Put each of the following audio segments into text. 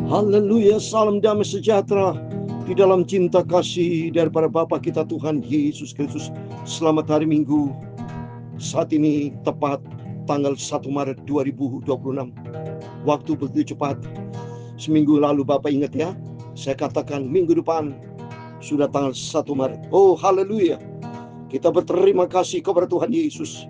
Haleluya, salam damai sejahtera di dalam cinta kasih daripada Bapa kita Tuhan Yesus Kristus. Selamat hari Minggu. Saat ini tepat tanggal 1 Maret 2026. Waktu begitu cepat. Seminggu lalu Bapak ingat ya, saya katakan minggu depan sudah tanggal 1 Maret. Oh haleluya. Kita berterima kasih kepada Tuhan Yesus.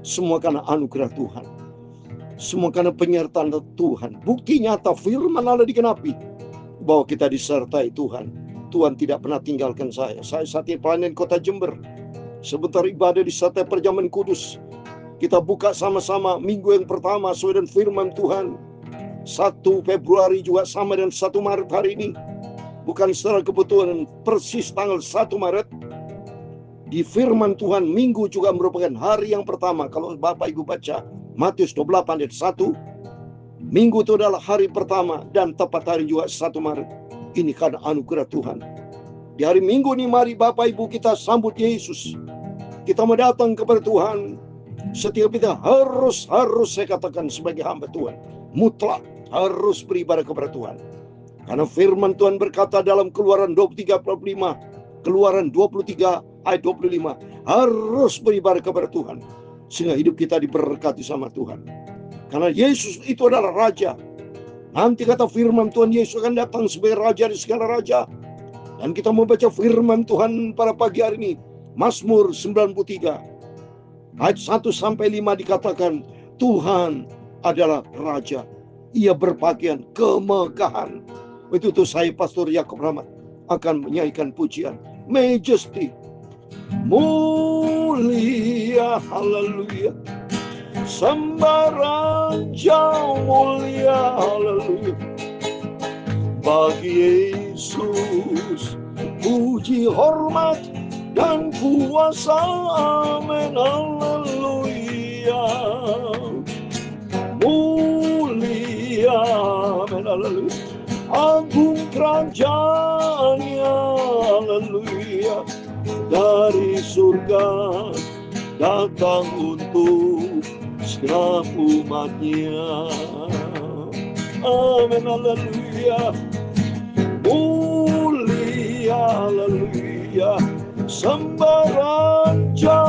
Semua karena anugerah Tuhan. Semua karena penyertaan Tuhan. Bukti nyata firman Allah digenapi bahwa kita disertai Tuhan. Tuhan tidak pernah tinggalkan saya. Saya saat ini pelayanan Kota Jember. Sebentar ibadah di Sate Perjamuan Kudus. Kita buka sama-sama minggu yang pertama sesuai dengan firman Tuhan. 1 Februari juga sama dengan 1 Maret hari ini. Bukan secara kebetulan persis tanggal 1 Maret. Di firman Tuhan minggu juga merupakan hari yang pertama. Kalau Bapak Ibu baca Matius 28 ayat 1, minggu itu adalah hari pertama dan tepat hari juga 1 Maret. Ini karena anugerah Tuhan. Di hari Minggu ini mari Bapak Ibu kita sambut Yesus. Kita mau datang kepada Tuhan. Setiap kita harus saya katakan sebagai hamba Tuhan, mutlak harus beribadah kepada Tuhan. Karena firman Tuhan berkata dalam Keluaran 23:25, Keluaran 23 ayat 25, harus beribadah kepada Tuhan. Sehingga hidup kita diberkati sama Tuhan. Karena Yesus itu adalah Raja. Nanti kata firman Tuhan, Yesus akan datang sebagai Raja di segala Raja. Dan kita membaca firman Tuhan pada pagi hari ini. Mazmur 93 ayat 1-5 dikatakan, Tuhan adalah Raja. Ia berpakaian kemegahan. Itu saya Pastor Yakub Rahmat akan menyanyikan pujian Majesty, mulia, haleluya, sembah Raja mulia, haleluya, bagi Yesus puji, hormat dan kuasa, amin, haleluya, mulia, amin, haleluya, agung kerajaannya, haleluya, dari surga datang untuk segala umatnya, amin, haleluya, mulia, haleluya, sembah Raja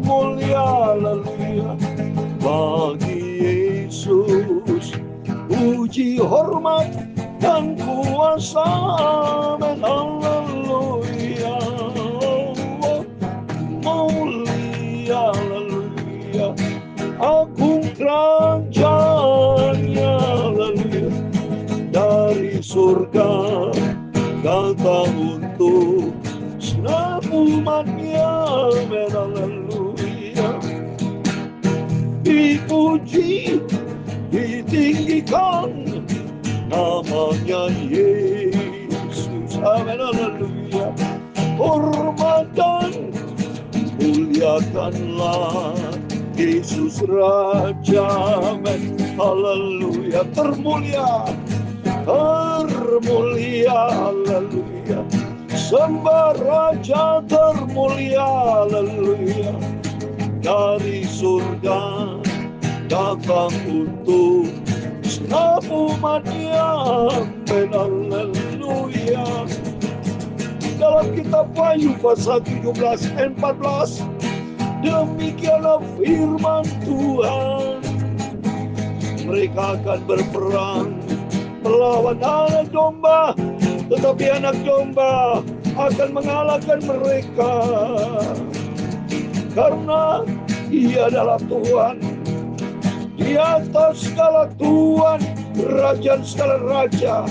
mulia, haleluya, bagi Yesus puji, hormat dan kuasa, amin, haleluya, mulia, haleluya, agung kerajaannya, haleluya, dari surga datang untuk segala umatnya, amin, haleluya, dipuji, ditinggikan namanya Yesus, amin, haleluya, hormat dan muliakanlah Yesus Raja, amin, haleluya, termulia, haleluya, sembah Raja termulia, haleluya, dari surga datang untuk segala umatnya, amin, haleluya. Dalam kitab Wahyu pasal 17-14, demikianlah firman Tuhan, mereka akan berperang melawan anak domba, tetapi anak domba akan mengalahkan mereka, karena Ia adalah Tuhan di atas segala Tuhan, Raja segala Raja.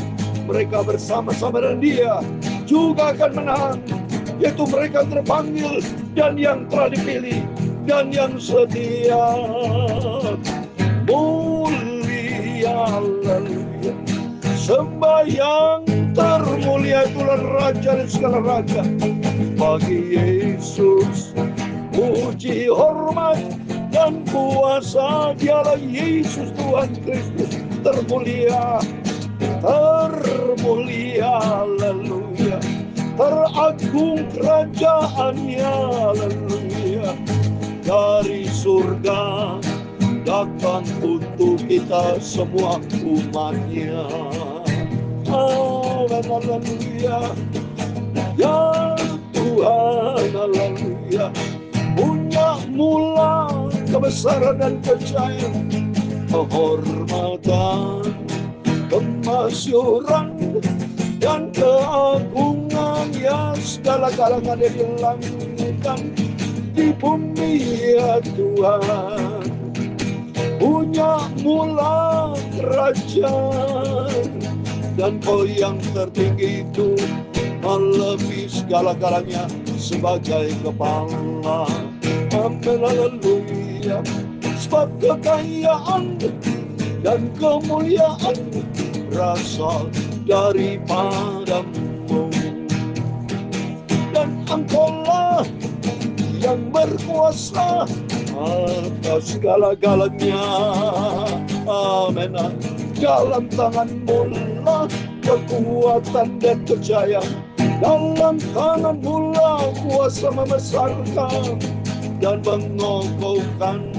Mereka bersama-sama dengan Dia juga akan menang, yaitu mereka terpanggil dan yang telah dipilih dan yang setia. Mulia, haleluya, sembah yang termulia itulah Raja dan segala Raja, bagi Yesus puji, hormat dan kuasa, Dialah Yesus Tuhan Kristus, termulia, haleluya, teragung kerajaannya, haleluya, dari surga datang untuk kita semua umatnya. Amin, haleluya. Ya Tuhan, haleluya. Punya mula kebesaran dan kejayaan, kehormatan, kemasyuran, dan keagungan, ya segala kalangan ada di langit dan di bumi, ya Tuhan. Punya mula kerajaan, dan Kau yang tertinggi itu melebihi segala-galanya sebagai kepala. Amin, haleluya. Sebab kekayaan dan kemuliaan berasal daripadamu, dan Engkaulah yang berkuasa atas segala-galanya. Amin. Dalam tangan-Mu lah kekuatan dan kejayaan, dalam tangan-Mu lah kuasa membesarkan dan mengokohkan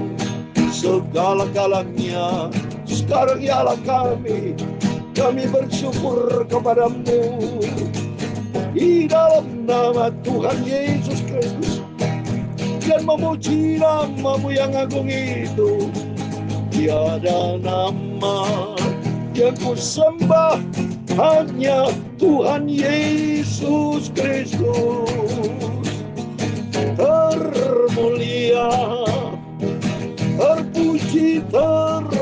segala-galanya. Sekarang ialah kami bersyukur kepadamu di dalam nama Tuhan Yesus Kristus, dan memuji nama-Mu yang agung itu. Tiada nama yang ku sembah, hanya Tuhan Yesus Kristus. Termulia, terpuji, terhormat,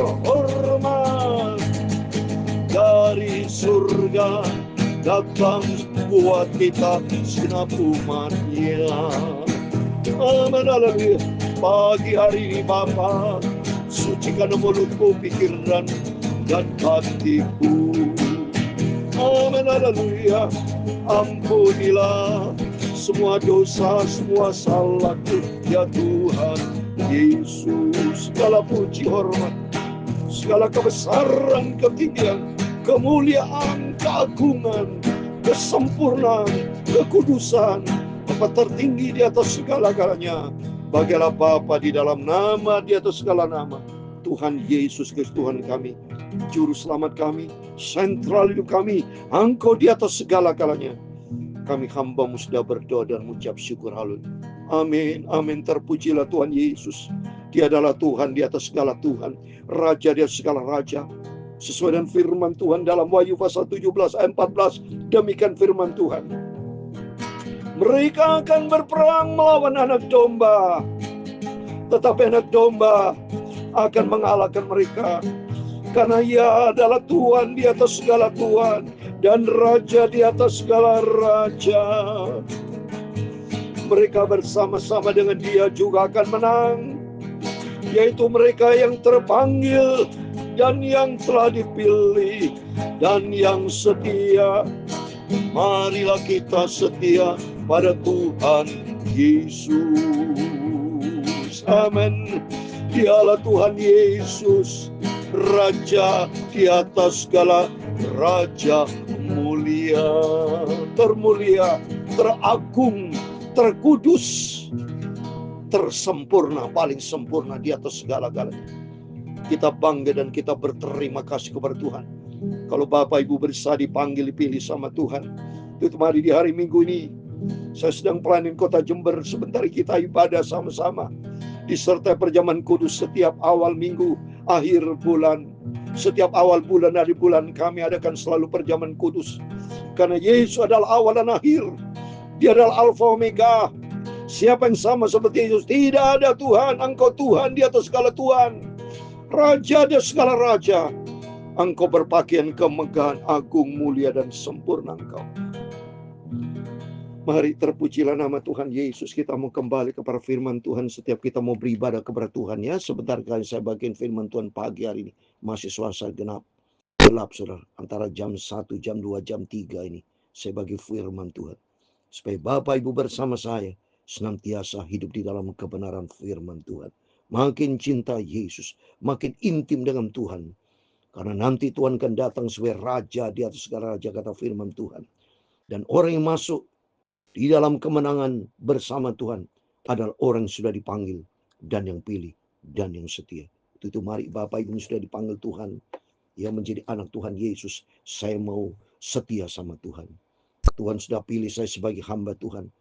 dari surga datang buat kita segenap umat-Nya. Amin, haleluya. Pagi hari ini Bapa, sucikan mulutku, pikiran, dan hatiku. Amin, haleluya. Ampunilah semua dosa, semua salahku, ya Tuhan Yesus. Segala puji, hormat, segala kebesaran, ketinggian, kemuliaan, keagungan, kesempurnaan, kekudusan, Bapa tertinggi di atas segala-galanya. Bagilah Bapa di dalam nama di atas segala nama, Tuhan Yesus Kristus Tuhan kami, Juru Selamat kami, sentral hidup kami. Engkau di atas segala-galanya. Kami hamba-Mu sudah berdoa dan mengucap syukur, haleluya. Amin, amin. Terpujilah Tuhan Yesus. Dia adalah Tuhan di atas segala Tuhan, Raja di atas segala Raja. Sesuai dengan firman Tuhan dalam Wahyu pasal 17 ayat 14, demikian firman Tuhan. Mereka akan berperang melawan anak domba, tetapi anak domba akan mengalahkan mereka, karena Ia adalah Tuhan di atas segala Tuhan dan Raja di atas segala Raja. Mereka bersama-sama dengan Dia juga akan menang, yaitu mereka yang terpanggil dan yang telah dipilih dan yang setia. Marilah kita setia pada Tuhan Yesus. Amin. Dialah Tuhan Yesus, Raja di atas segala Raja, mulia, termulia, teragung, terkudus, tersempurna, paling sempurna di atas segala-galanya. Kita bangga dan kita berterima kasih kepada Tuhan. Kalau Bapak Ibu bisa dipanggil, dipilih sama Tuhan, itu mari di hari Minggu ini, saya sedang pelayanin kota Jember. Sebentar kita ibadah sama-sama disertai perjamuan kudus setiap awal minggu, akhir bulan. Setiap awal bulan, dari bulan kami adakan selalu perjamuan kudus. Karena Yesus adalah awal dan akhir. Dia adalah Alfa Omega. Siapa yang sama seperti Yesus? Tidak ada Tuhan. Engkau Tuhan di atas segala Tuhan, Raja di atas segala Raja. Engkau berpakaian kemegahan, agung, mulia, dan sempurna Engkau. Mari terpujilah nama Tuhan Yesus. Kita mau kembali kepada firman Tuhan. Setiap kita mau beribadah kepada Tuhan, ya. Sebentar kali saya bagian firman Tuhan pagi hari ini. Masih suasana gelap, saudara. Antara jam 1, jam 2, jam 3 ini. Saya bagi firman Tuhan. Supaya Bapak Ibu bersama saya senantiasa hidup di dalam kebenaran firman Tuhan. Makin cinta Yesus, makin intim dengan Tuhan. Karena nanti Tuhan akan datang sebagai Raja di atas segala Raja, kata firman Tuhan. Dan orang yang masuk di dalam kemenangan bersama Tuhan adalah orang yang sudah dipanggil dan yang pilih dan yang setia. Itu mari Bapak Ibu sudah dipanggil Tuhan, yang menjadi anak Tuhan Yesus. Saya mau setia sama Tuhan. Tuhan sudah pilih saya sebagai hamba Tuhan.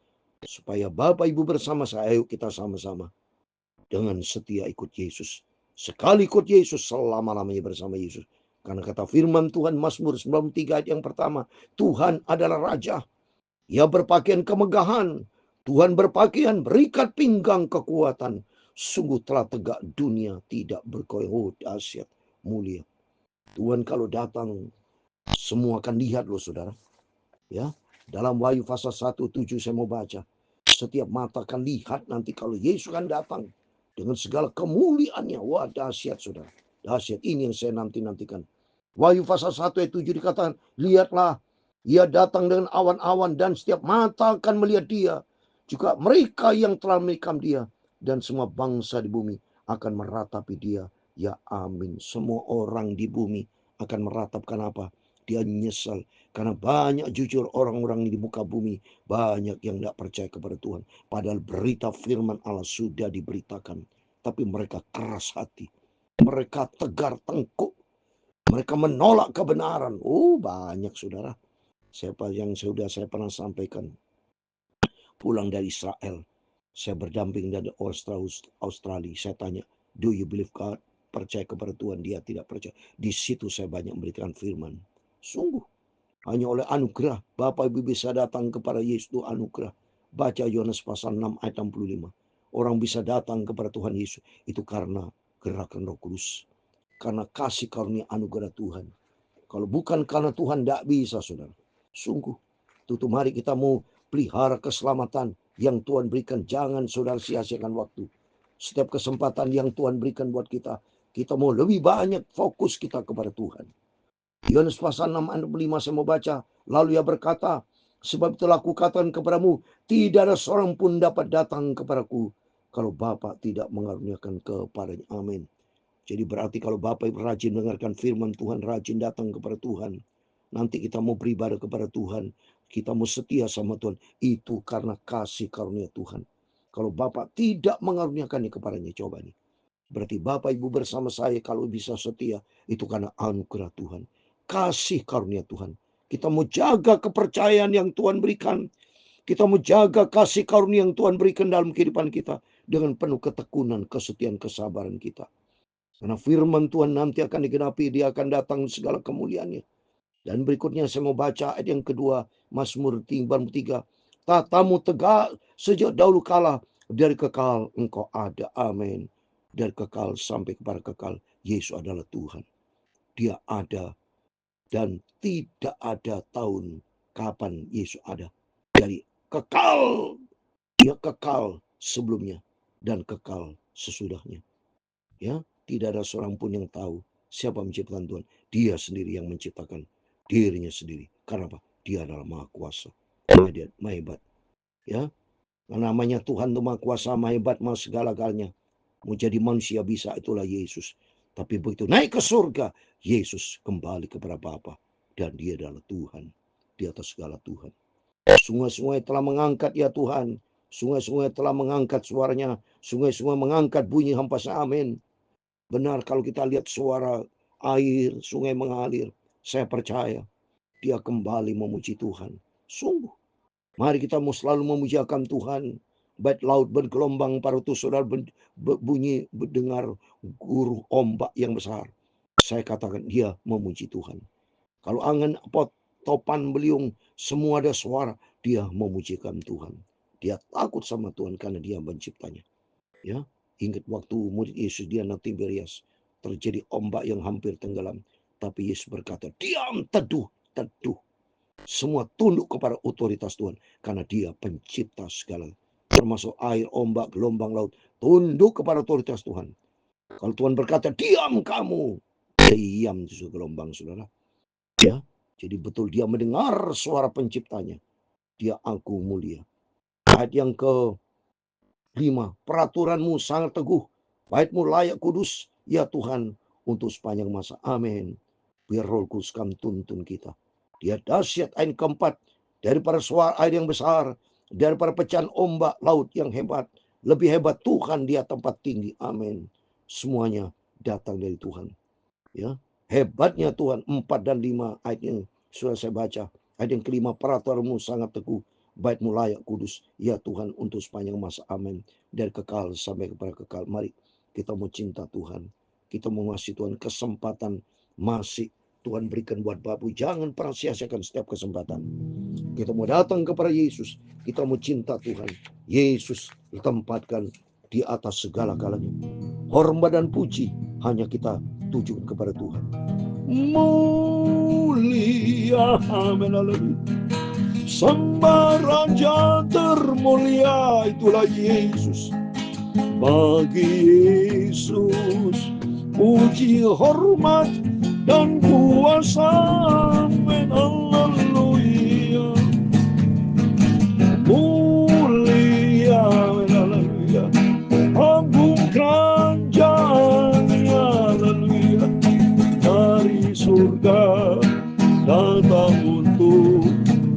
Supaya Bapak Ibu bersama saya, ayo kita sama-sama dengan setia ikut Yesus. Sekali ikut Yesus, selama-lamanya bersama Yesus. Karena kata firman Tuhan Mazmur 93 ayat yang pertama, Tuhan adalah Raja. Ia berpakaian kemegahan. Tuhan berpakaian berikat pinggang kekuatan. Sungguh telah tegak dunia tidak berkoyak. Dahsyat, mulia. Tuhan kalau datang, semua akan lihat loh saudara. Ya, dalam Wahyu pasal 1:7 saya mau baca. Setiap mata akan lihat nanti kalau Yesus akan datang dengan segala kemuliaannya. Wah, dahsyat saudara. Dahsyat, ini yang saya nantikan. Wahyu pasal 1 ayat 7 dikatakan, lihatlah, ia datang dengan awan-awan dan setiap mata akan melihat dia. Juga mereka yang telah menikam dia. Dan semua bangsa di bumi akan meratapi dia. Ya amin. Semua orang di bumi akan meratapkan apa? Dia nyesal. Karena banyak jujur orang-orang di muka bumi. Banyak yang tidak percaya kepada Tuhan. Padahal berita firman Allah sudah diberitakan. Tapi mereka keras hati. Mereka tegar tengkuk. Mereka menolak kebenaran. Oh, banyak saudara. Siapa yang sudah saya pernah sampaikan. Pulang dari Israel. Saya berdamping dari Australia. Saya tanya, do you believe God? Percaya kepada Tuhan. Dia tidak percaya. Di situ saya banyak memberikan firman. Sungguh. Hanya oleh anugerah. Bapak Ibu bisa datang kepada Yesus itu anugerah. Baca Yohanes pasal 6 ayat 65. Orang bisa datang kepada Tuhan Yesus. Itu karena gerakan Roh Kudus. Karena kasih karunia anugerah Tuhan. Kalau bukan karena Tuhan tidak bisa saudara. Sungguh. Tutup mari kita mau pelihara keselamatan yang Tuhan berikan. Jangan saudara sia-siakan waktu. Setiap kesempatan yang Tuhan berikan buat kita. Kita mau lebih banyak fokus kita kepada Tuhan. Yohanes pasal 6 ayat 5 saya mau baca. Lalu ia berkata, sebab telah kukatakan kepadamu, tidak ada seorang pun dapat datang kepadaku kalau Bapa tidak mengaruniakan kepadanya. Amin. Jadi berarti kalau Bapak Ibu rajin dengarkan firman Tuhan, rajin datang kepada Tuhan, nanti kita mau beribadah kepada Tuhan, kita mau setia sama Tuhan, itu karena kasih karunia Tuhan. Kalau Bapak tidak mengaruniakannya kepadanya, coba nih. Berarti Bapak Ibu bersama saya kalau bisa setia, itu karena anugerah Tuhan. Kasih karunia Tuhan. Kita mau jaga kepercayaan yang Tuhan berikan. Kita mau jaga kasih karunia yang Tuhan berikan dalam kehidupan kita. Dengan penuh ketekunan, kesetiaan, kesabaran kita. Karena firman Tuhan nanti akan digenapi, dia akan datang segala kemuliaannya. Dan berikutnya saya mau baca ayat yang kedua, Mazmur 3. Tatamu tegak sejak dahulu kala, dari kekal engkau ada. Amin. Dari kekal sampai kepada kekal, Yesus adalah Tuhan. Dia ada dan tidak ada tahun kapan Yesus ada. Dari kekal, dia kekal sebelumnya dan kekal sesudahnya. Ya, tidak ada seorang pun yang tahu siapa menciptakan Tuhan. Dia sendiri yang menciptakan dirinya sendiri. Karena apa? Dia adalah Maha Kuasa, Maha Hebat. Ya, namanya Tuhan itu Maha Kuasa, Maha Hebat, Maha segala-galanya. Mau jadi manusia bisa, itulah Yesus. Tapi begitu naik ke surga, Yesus kembali kepada Bapa dan dia adalah Tuhan di atas segala Tuhan. Sungai-sungai telah mengangkat ya Tuhan. Sungai-sungai telah mengangkat suaranya. Sungai-sungai mengangkat bunyi hempasnya. Amin. Benar kalau kita lihat suara air, sungai mengalir. Saya percaya dia kembali memuji Tuhan. Sungguh. Mari kita mau selalu memujiakan Tuhan. Baik laut bergelombang, para itu saudara bunyi dengar guru ombak yang besar. Saya katakan dia memuji Tuhan. Kalau angin topan beliung, semua ada suara. Dia memujikan Tuhan. Dia takut sama Tuhan karena dia menciptanya. Ya, ingat waktu murid Yesus di Danau Tiberias terjadi ombak yang hampir tenggelam, tapi Yesus berkata, diam, teduh, teduh. Semua tunduk kepada otoritas Tuhan karena dia pencipta segala, termasuk air, ombak, gelombang laut, tunduk kepada otoritas Tuhan. Kalau Tuhan berkata, diam kamu, diam itu gelombang saudara. Ya, jadi betul dia mendengar suara penciptanya. Dia agung mulia. Ayat yang ke 5. Peraturanmu sangat teguh. Baitmu layak kudus. Ya Tuhan, untuk sepanjang masa. Amin. Biar Roh Kudus kami tuntun kita. Dia dahsyat. Ayat keempat. Daripada suara air yang besar. Daripada pecahan ombak laut yang hebat. Lebih hebat Tuhan dia tempat tinggi. Amin. Semuanya datang dari Tuhan. Ya, hebatnya Tuhan. 4 dan 5 ayatnya Sudah saya baca. Ayat yang kelima, peraturanmu sangat teguh, baitmu layak kudus. Ya Tuhan, untuk sepanjang masa. Amin. Dari kekal sampai kepada kekal. Mari kita mau cinta Tuhan. Kita mau ngasih Tuhan kesempatan masih Tuhan berikan buat Bapak. Jangan pernah sia-siakan setiap kesempatan. Kita mau datang kepada Yesus. Kita mau cinta Tuhan. Yesus ditempatkan di atas segala-galanya. Hormat dan puji hanya kita tujukan kepada Tuhan. Mulia, amin, haleluya. Sembah Raja termulia, itulah Yesus. Bagi Yesus puji, hormat dan kuasa, amin, haleluya. Mulia, amin, haleluya. Agung kerajaannya, haleluya. Dari surga datang untuk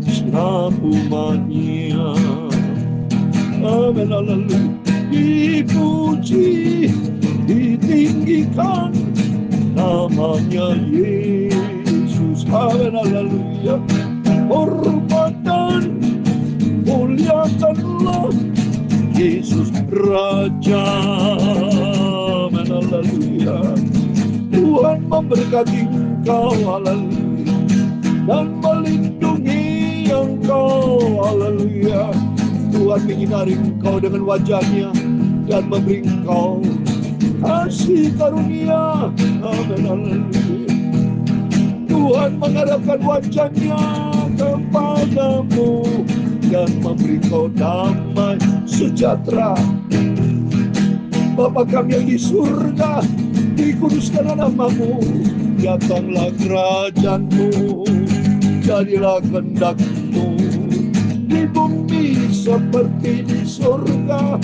setiap umatnya, amin, haleluya. Dipuji, ditinggikan namanya Yesus, amin, haleluya. Hormat dan muliakanlah Yesus Raja, amin, haleluya. Tuhan memberkati engkau, haleluya, dan melindungi engkau, haleluya. Tuhan menyinari engkau dengan wajahnya dan memberi engkau kasih karunia, amin, haleluya. Tuhan menghadapkan wajahnya kepadamu dan memberi kau damai sejahtera. Bapa kami yang di surga, dikuduskanlah namamu, datanglah kerajaanmu, jadilah kehendakmu di bumi seperti di surga.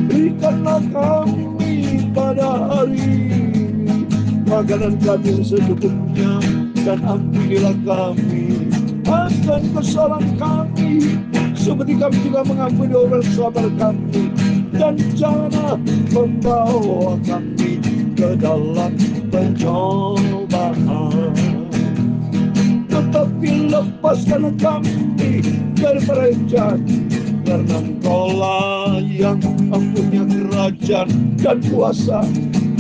Berikanlah kami pada hari ini makanan kami yang secukupnya, dan ampunilah kami akan kesalahan kami, seperti kami juga mengampuni orang saudara kami. Dan janganlah membawa kami ke dalam pencobaan, tetapi lepaskanlah kami daripada jahat, karena Engkaulah yang mempunyai kerajaan dan kuasa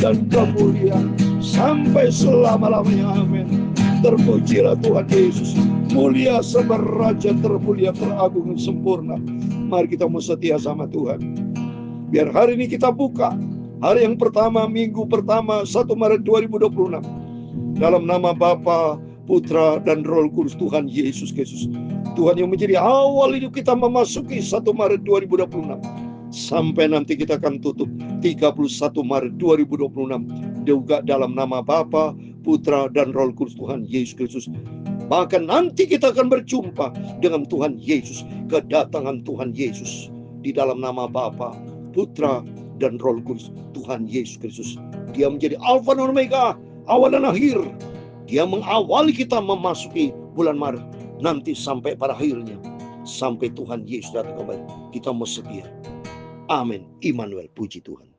dan kemuliaan sampai selama-lamanya, amin. Terpujilah Tuhan Yesus, mulia sama Raja termulia, teragung, sempurna. Mari kita mau setia sama Tuhan. Biar hari ini kita buka hari yang pertama, minggu pertama 1 Maret 2026. Dalam nama Bapa, Putra, dan Roh Kudus, Tuhan Yesus Kristus. Tuhan yang menjadi awal hidup kita memasuki 1 Maret 2026. Sampai nanti kita akan tutup 31 Maret 2026. Juga dalam nama Bapa, Putra, dan Roh Kudus, Tuhan Yesus Kristus. Bahkan nanti kita akan berjumpa dengan Tuhan Yesus. Kedatangan Tuhan Yesus di dalam nama Bapa, Putra, dan Roh Kudus, Tuhan Yesus Kristus. Dia menjadi Alfa dan Omega, awal dan akhir. Dia mengawali kita memasuki bulan Maret, nanti sampai pada akhirnya, sampai Tuhan Yesus datang kembali. Kita mau setia. Amin. Immanuel, puji Tuhan.